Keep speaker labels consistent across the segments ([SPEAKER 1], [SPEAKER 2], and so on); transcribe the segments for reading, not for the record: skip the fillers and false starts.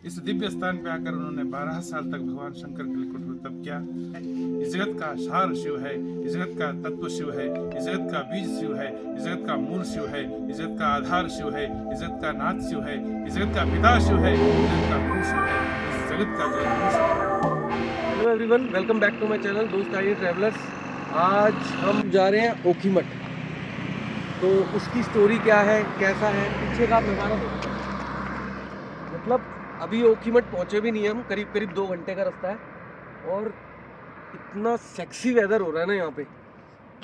[SPEAKER 1] इस दिव्य स्थान पे आकर उन्होंने 12 साल तक भगवान शंकर के लिए कठोर तप किया। इस जगत का सार शिव है, इस जगत का तत्व शिव है, इस जगत का बीज शिव है, इस जगत का मूल शिव है, इस जगत का आधार शिव है, इस जगत का नाथ शिव है, इस जगत का पिता शिव है, इस जगत का गुरु शिव है, इस जगत का जगत शिव है।
[SPEAKER 2] Hello everyone, welcome back to my channel दोस्त आइए ट्रैवलर्स। आज हम जा रहे हैं ओखीमठ। तो उसकी स्टोरी क्या है, कैसा है, पीछे का नज़ारा देखो। मतलब अभी ओखीमठ पहुंचे भी नहीं हम, करीब करीब 2 घंटे का रास्ता है और इतना सेक्सी वेदर हो रहा है ना यहाँ पे,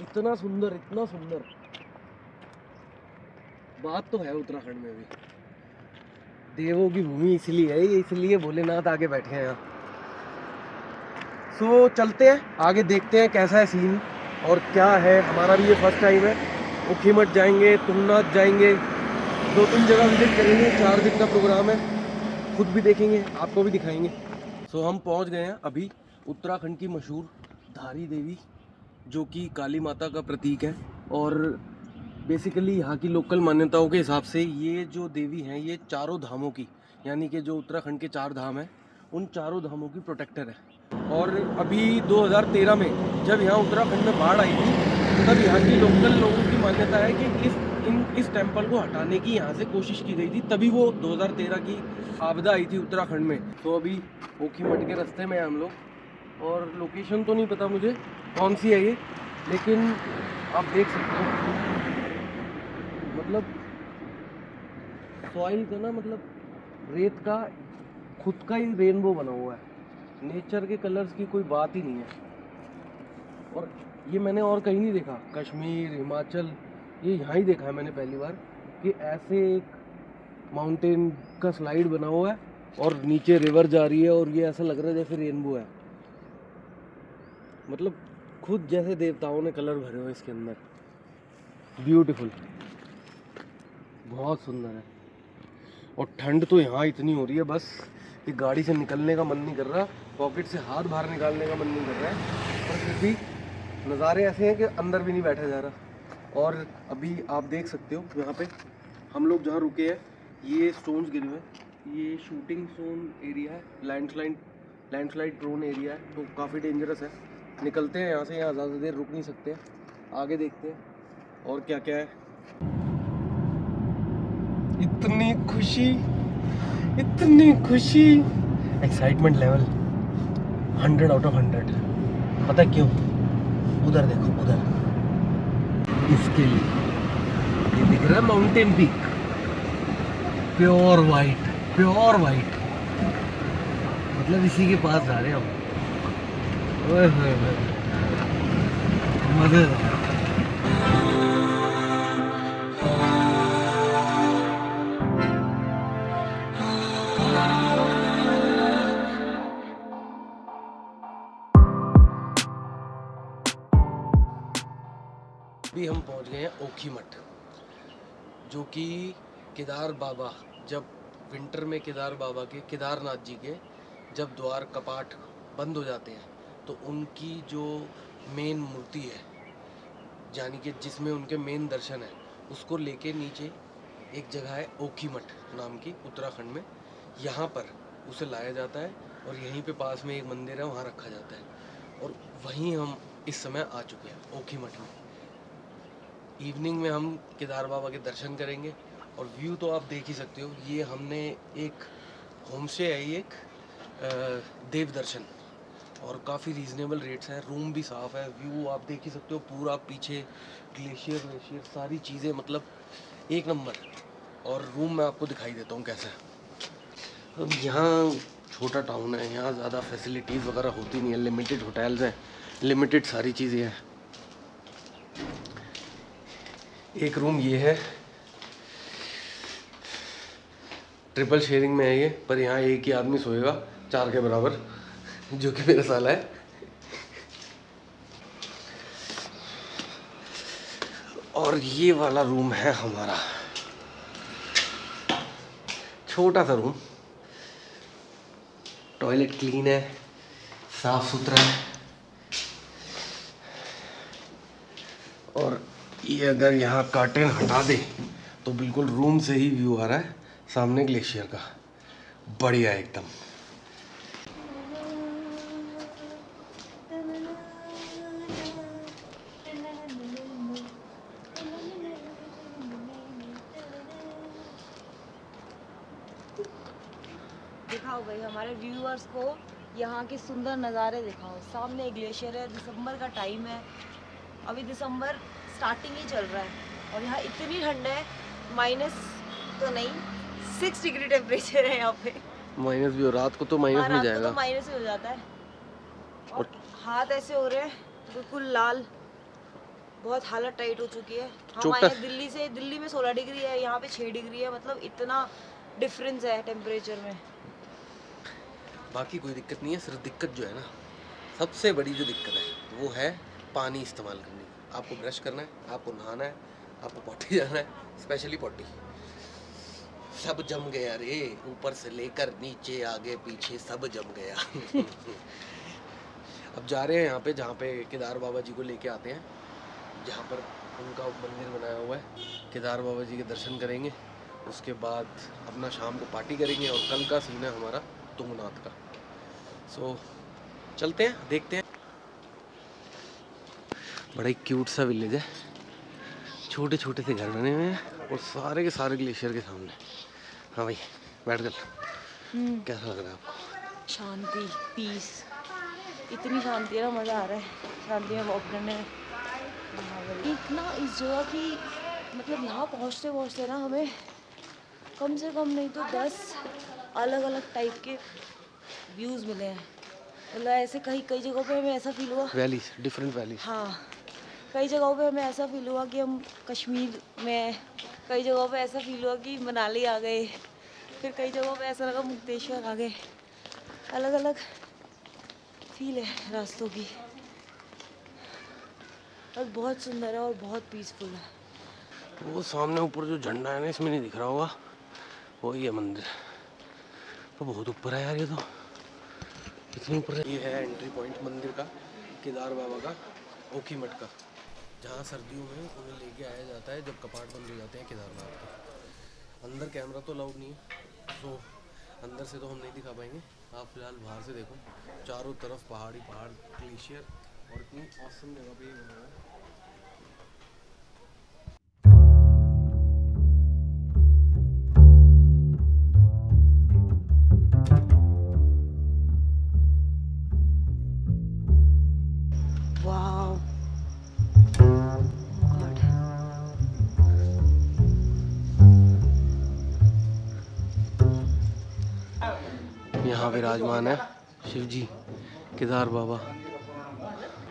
[SPEAKER 2] इतना सुंदर, इतना सुंदर। बात तो है उत्तराखंड में भी देवों की भूमि इसलिए है, ये इसलिए भोलेनाथ आगे बैठे हैं यहाँ। सो चलते हैं आगे, देखते हैं कैसा है सीन और क्या है। हमारा भी ये फर्स्ट टाइम है। ओखीमठ जाएंगे, तुंगनाथ जाएंगे, 2-3 जगह विजिट करेंगे। 4 दिन का प्रोग्राम है, खुद भी देखेंगे, आपको भी दिखाएंगे। सो हम पहुंच गए हैं अभी उत्तराखंड की मशहूर धारी देवी, जो कि काली माता का प्रतीक है। और बेसिकली यहाँ की लोकल मान्यताओं के हिसाब से ये जो देवी हैं, ये चारों धामों की, यानी कि जो उत्तराखंड के 4 धाम हैं, उन चारों धामों की प्रोटेक्टर है। और अभी 2013 में जब यहाँ उत्तराखंड में बाढ़ आई थी, तब यहाँ की लोकल लोगों की मान्यता है कि इस टेम्पल को हटाने की यहाँ से कोशिश की गई थी, तभी वो 2013 की आपदा आई थी उत्तराखंड में। तो अभी ओखीमठ के रास्ते में हैं हम लोग, और लोकेशन तो नहीं पता मुझे कौन सी है ये, लेकिन आप देख सकते हो मतलब सॉइल का ना, मतलब रेत का खुद का ही रेनबो बना हुआ है। नेचर के कलर्स की कोई बात ही नहीं है। और ये मैंने और कहीं नहीं देखा, कश्मीर, हिमाचल, ये यहाँ ही देखा है मैंने पहली बार कि ऐसे एक माउंटेन का स्लाइड बना हुआ है और नीचे रिवर जा रही है और ये ऐसा लग रहा है जैसे रेनबो है। मतलब खुद जैसे देवताओं ने कलर भरे हुए इसके अंदर। ब्यूटीफुल, बहुत सुंदर है। और ठंड तो यहाँ इतनी हो रही है, बस ये गाड़ी से निकलने का मन नहीं कर रहा, पॉकेट से हाथ बाहर निकालने का मन नहीं कर रहा है। पर फिर भी नज़ारे ऐसे हैं कि अंदर भी नहीं बैठा जा रहा। और अभी आप देख सकते हो यहाँ पे हम लोग जहाँ रुके हैं, ये स्टोन्स गिरे हुए हैं, ये शूटिंग जोन एरिया है, लैंडस्लाइड प्रोन एरिया है, तो काफ़ी डेंजरस है। निकलते हैं यहाँ से, यहाँ ज़्यादा देर रुक नहीं सकते, आगे देखते हैं और क्या क्या है। इतनी खुशी, एक्साइटमेंट लेवल 100 आउट ऑफ 100। पता क्यों? उधर देखो, उधर इसके लिए ये दिख रहा है माउंटेन पीक, प्योर वाइट। मतलब इसी के पास जा रहे हैं हम। ओए होए होए, मजेदार। अभी हम पहुंच गए हैं ओखीमठ, जो कि केदार बाबा, जब विंटर में केदारनाथ जी के जब द्वार कपाट बंद हो जाते हैं, तो उनकी जो मेन मूर्ति है, यानी कि जिसमें उनके मेन दर्शन है, उसको लेके नीचे एक जगह है ओखीमठ नाम की, उत्तराखंड में। यहाँ पर उसे लाया जाता है और यहीं पे पास में एक मंदिर है, वहाँ रखा जाता है। और वहीं हम इस समय आ चुके हैं ओखीमठ में। इवनिंग में हम केदार बाबा के दर्शन करेंगे और व्यू तो आप देख ही सकते हो। ये हमने एक होम स्टे है, ये एक देव दर्शन, और काफ़ी रीज़नेबल रेट्स हैं, रूम भी साफ़ है, व्यू आप देख ही सकते हो पूरा पीछे, ग्लेशियर सारी चीज़ें, मतलब एक नंबर। और रूम मैं आपको दिखाई देता हूँ कैसा है। अब यहाँ छोटा टाउन है, यहाँ ज़्यादा फैसिलिटीज़ वगैरह होती नहीं है, लिमिटेड होटल्स हैं, लिमिटेड सारी चीज़ें हैं। एक रूम ये है, ट्रिपल शेयरिंग में है ये, पर यहाँ एक ही आदमी सोएगा 4 के बराबर, जो कि मेरा साला है। और ये वाला रूम है हमारा, छोटा सा रूम, टॉयलेट क्लीन है, साफ सुथरा है। और ये अगर यहाँ कर्टेन हटा दे तो बिल्कुल रूम से ही व्यू आ रहा है सामने ग्लेशियर का। बढ़िया एकदम।
[SPEAKER 3] दिखाओ भाई हमारे व्यूअर्स को यहाँ के सुंदर नज़ारे दिखाओ। सामने एक ग्लेशियर है, दिसंबर का टाइम है, अभी दिसंबर स्टार्टिंग ही चल रहा है और यहाँ इतनी ठंड है, माइनस तो नहीं 6 डिग्री टेम्परेचर है यहाँ पे।
[SPEAKER 2] माइनस भी हो, रात को तो माइनस में
[SPEAKER 3] रात को
[SPEAKER 2] जाएगा।
[SPEAKER 3] तो माइनस ही हो जाता है और हाथ ऐसे हो रहे हैं बिल्कुल लाल, बहुत हालत टाइट हो चुकी है। हम
[SPEAKER 2] चोटा-
[SPEAKER 3] आए दिल्ली में 16 डिग्री है, यहाँ पे 6 डिग्री है, मतलब इतना डिफरेंस है टेम्परेचर में।
[SPEAKER 2] बाकी कोई दिक्कत नहीं है, सिर्फ दिक्कत जो है ना, सबसे बड़ी जो दिक्कत है वो है पानी इस्तेमाल करने की। आपको ब्रश करना है, आपको नहाना है, आपको पॉटी जाना है, स्पेशली पॉटी। सब जम गया रे, ऊपर से लेकर नीचे आगे पीछे सब जम गया। अब जा रहे हैं यहाँ पे जहाँ पे केदार बाबा जी को लेके आते हैं, जहाँ पर उनका मंदिर बनाया हुआ है। केदार बाबा जी के दर्शन करेंगे, उसके बाद अपना शाम को पार्टी करेंगे और कल का सीन है हमारा तुंगनाथ का। सो चलते हैं, देखते हैं। बड़ा ही क्यूट सा विलेज है, छोटे छोटे से घर बने हुए हैं और सारे के सारे ग्लेशियर के सामने। हाँ भाई बैठ कर, कैसा लग रहा है आपको?
[SPEAKER 3] शांति, पीस, इतनी शांति है ना, मज़ा आ रहा है शांति में वॉक करने में। इतना इस जगह की मतलब यहाँ पहुँचते पहुँचते ना हमें कम से कम नहीं तो 10 अलग अलग टाइप के व्यूज़ मिले हैं। मतलब ऐसे कई जगहों पे हमें ऐसा फील हुआ,
[SPEAKER 2] वैलीज, डिफरेंट वैलीज।
[SPEAKER 3] हाँ कई जगहों पे हमें ऐसा फील हुआ कि हम कश्मीर में हैं, कई जगहों पे ऐसा फील हुआ कि मनाली आ गए, फिर कई जगहों पे ऐसा लगा मुक्तेश्वर आ गए। अलग अलग फील है रास्तों की और बहुत सुंदर है और बहुत पीसफुल है।
[SPEAKER 2] वो सामने ऊपर जो झंडा है ना, इसमें नहीं दिख रहा होगा, वही है मंदिर। तो बहुत ऊपर है यार, ये तो इतने ऊपर है। ये है एंट्री पॉइंट मंदिर का, केदार बाबा का, ओखी मठ का, जहाँ सर्दियों में उन्हें लेके आया जाता है जब कपाट बंद हो जाते हैं केदारनाथ के। अंदर कैमरा तो अलाउड नहीं है, तो अंदर से तो हम नहीं दिखा पाएंगे। आप फिलहाल बाहर से देखो, चारों तरफ पहाड़ी पहाड़, ग्लेशियर और इतनी ऑसम जगह पे ये बना हुआ है।
[SPEAKER 3] वाओ गॉड,
[SPEAKER 2] यहाँ विराजमान है शिव जी, केदार बाबा।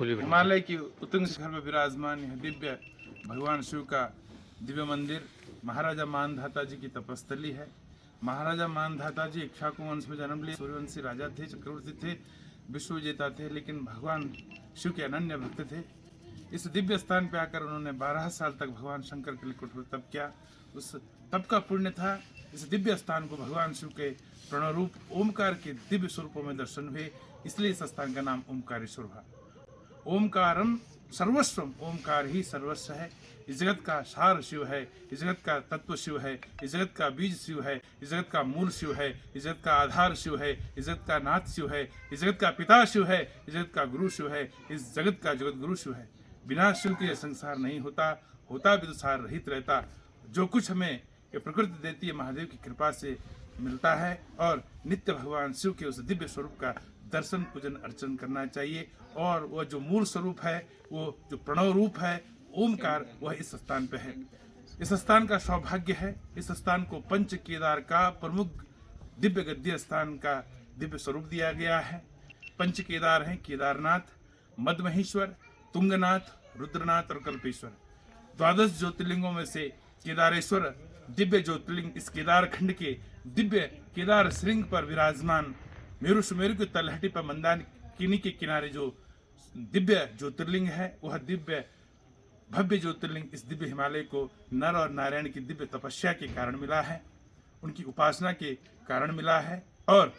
[SPEAKER 1] हिमालय की उत्तुंग शिखर में विराजमान यह दिव्य भगवान शिव का दिव्य मंदिर महाराजा मानधाता जी की तपस्थली है। महाराजा मानधाता जी इक्ष्वाकु वंश में जन्म लिए, सूर्यवंशी राजा थे, चक्रवर्ती थे, विश्व विजेता थे, लेकिन भगवान शिव के अनन्य भक्त थे। इस दिव्य स्थान पे आकर उन्होंने 12 साल तक भगवान शंकर के लिए कठोर तप किया। उस तप का पुण्य था इस दिव्य स्थान को भगवान शिव के प्रणव रूप ओमकार के दिव्य स्वरूपों में दर्शन हुए, इसलिए इस स्थान का नाम ओमकारेश्वर हुआ। ओमकारम सर्वस्वम, ओमकार ही सर्वस्व है। इस जगत का सार शिव है, इस जगत का तत्व शिव है, इस जगत का बीज शिव है, इस जगत का मूल शिव है, इस जगत का आधार शिव है, इस जगत का नाथ शिव है, इस जगत का पिता शिव है, इस जगत का गुरु शिव है, इस जगत का जगत गुरु शिव है। बिना शिव के यह संसार नहीं होता, होता भी तो सार रहित रहता। जो कुछ हमें ये प्रकृति देती है महादेव की कृपा से मिलता है और नित्य भगवान शिव के उस दिव्य स्वरूप का दर्शन पूजन अर्चन करना चाहिए। और वह जो मूल स्वरूप है, वो जो प्रणव रूप है ओमकार, वह इस स्थान पे है। इस स्थान का सौभाग्य है, इस स्थान को पंच केदार का प्रमुख दिव्य गद्य स्थान का दिव्य स्वरूप दिया गया है। पंच केदार हैं केदारनाथ, मदमहेश्वर, तुंगनाथ, रुद्रनाथ और कल्पेश्वर। 12 ज्योतिर्लिंगों में से केदारेश्वर दिव्य ज्योतिर्लिंग इस केदार खंड के दिव्य केदार श्रृंग पर विराजमान मेरु सुमेरु की तलहटी पर मंदाकिनी के किनारे जो दिव्य ज्योतिर्लिंग है, वह दिव्य भव्य ज्योतिर्लिंग इस दिव्य हिमालय को नर और नारायण की दिव्य तपस्या के कारण मिला है, उनकी उपासना के कारण मिला है। और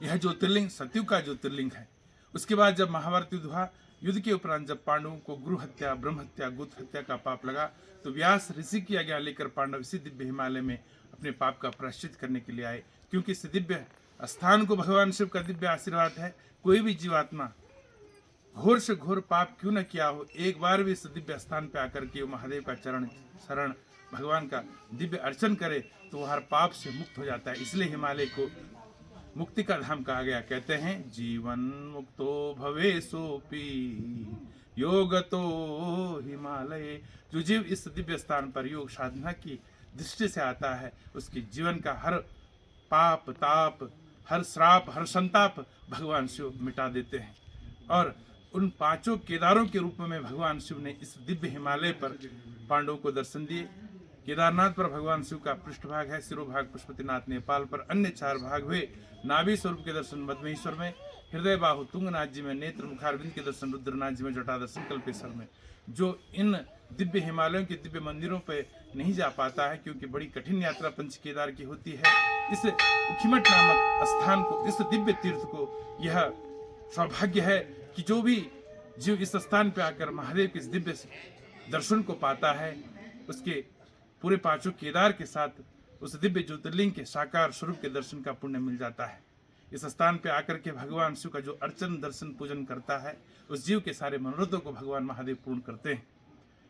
[SPEAKER 1] यह ज्योतिर्लिंग सतयुग का ज्योतिर्लिंग है। उसके बाद जब महाभारत युद्ध हुआ, युद्ध के उपरांत जब पांडवों को गुरु हत्या, ब्रह्म हत्या, गुत हत्या का पाप लगा, तो व्यास ऋषि की आज्ञा लेकर पांडव इसी दिव्य हिमालय में अपने पाप का प्रायश्चित करने के लिए आए, क्योंकि इस दिव्य स्थान को भगवान शिव का दिव्य आशीर्वाद है। कोई भी जीवात्मा घोर से घोर पाप क्यों न किया हो, एक बार भी इस दिव्य स्थान पे आकर के महादेव का चरण शरण भगवान का दिव्य अर्चन करे तो वह हर पाप से मुक्त हो जाता है। इसलिए हिमालय को मुक्ति का धाम कहा गया। कहते हैं जीवन मुक्तो भवे सोपी योगतो हिमालय। जो जीव इस दिव्य स्थान पर योग साधना की दृष्टि से आता है उसके जीवन का हर पाप ताप, हर श्राप, हर संताप भगवान शिव मिटा देते हैं। और उन पांचों केदारों के रूप में भगवान शिव ने इस दिव्य हिमालय पर पांडवों को दर्शन दिए। केदारनाथ पर भगवान शिव का पृष्ठभाग है, सिरोभाग पशुपतिनाथ नेपाल पर, अन्य 4 भाग हुए। नाभि स्वरूप के दर्शन मध्मेश्वर में, हृदय बाहु तुंगनाथ जी में, नेत्र मुखारविंद के दर्शन रुद्रनाथ जी में, जटा दर्शन कल्पेश्वर में। जो इन दिव्य हिमालयों के दिव्य मंदिरों पे नहीं जा पाता है क्योंकि बड़ी कठिन यात्रा पंच केदार की होती है, इस उखीमठ नामक स्थान को, इस दिव्य तीर्थ को यह सौभाग्य है कि जो भी जीव इस स्थान पे आकर महादेव के इस दिव्य दर्शन को पाता है उसके पूरे 5 केदार के साथ उस दिव्य ज्योतिर्लिंग के साकार स्वरूप के दर्शन का पुण्य मिल जाता है। इस स्थान पे आकर के भगवान शिव का जो अर्चन दर्शन पूजन करता है उस जीव के सारे मनोरथों को भगवान महादेव पूर्ण करते हैं।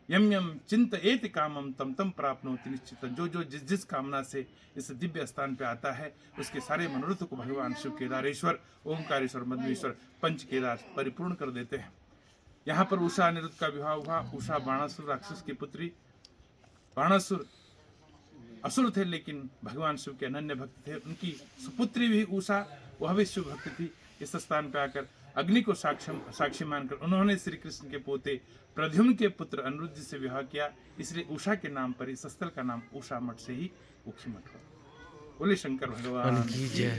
[SPEAKER 1] यम यम चिंतयेति कामम तम तम प्राप्नोति निश्चितं। जो जिस कामना से इस दिव्य स्थान पे आता है उसके सारे मनोरथों को भगवान शिव केदारेश्वर, ओंकारेश्वर, मध्वेश्वर, पंच केदार परिपूर्ण कर देते हैं। यहाँ पर उषा अनिरुद्ध का विवाह हुआ। उषा बाणासुर राक्षस की पुत्री। बाणासुर असुर थे लेकिन भगवान शिव के अनन्य भक्त थे। उनकी सुपुत्री भी उषा, वह भी शिव भक्त थी। इस स्थान पर आकर अग्नि को साक्षी मानकर उन्होंने श्री कृष्ण के पोते प्रद्युम्न के पुत्र अनिरुद्ध से विवाह किया। इसलिए उषा के नाम पर इस स्थल का नाम उषा मठ से ही उखीमठ हुआ। बोले शंकर भगवान की जय।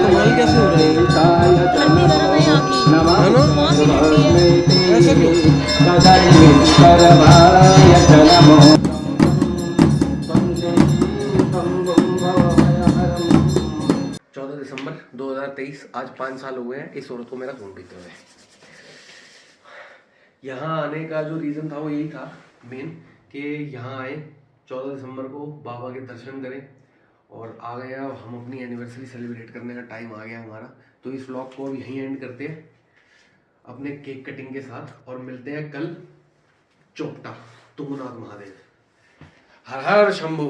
[SPEAKER 2] कमाल कैसे हो रही है?
[SPEAKER 3] ठंडी गर्म है यहाँ की,
[SPEAKER 2] है ना?
[SPEAKER 3] वहाँ भी ठंडी है।
[SPEAKER 2] ऐसा क्यों? 14 दिसंबर 2023, आज 5 साल हो गए हैं इस औरत को मेरा खून पीते हुए। यहाँ आने का जो रीज़न था वो यही था मेन कि यहाँ आए 14 दिसंबर को बाबा के दर्शन करें और आ गए। अब हम अपनी एनिवर्सरी सेलिब्रेट करने का टाइम आ गया हमारा, तो इस व्लॉग को अब यहीं एंड करते हैं अपने केक कटिंग के साथ और मिलते हैं कल चोपटा तुंगनाथ महादेव। हर हर शंभू।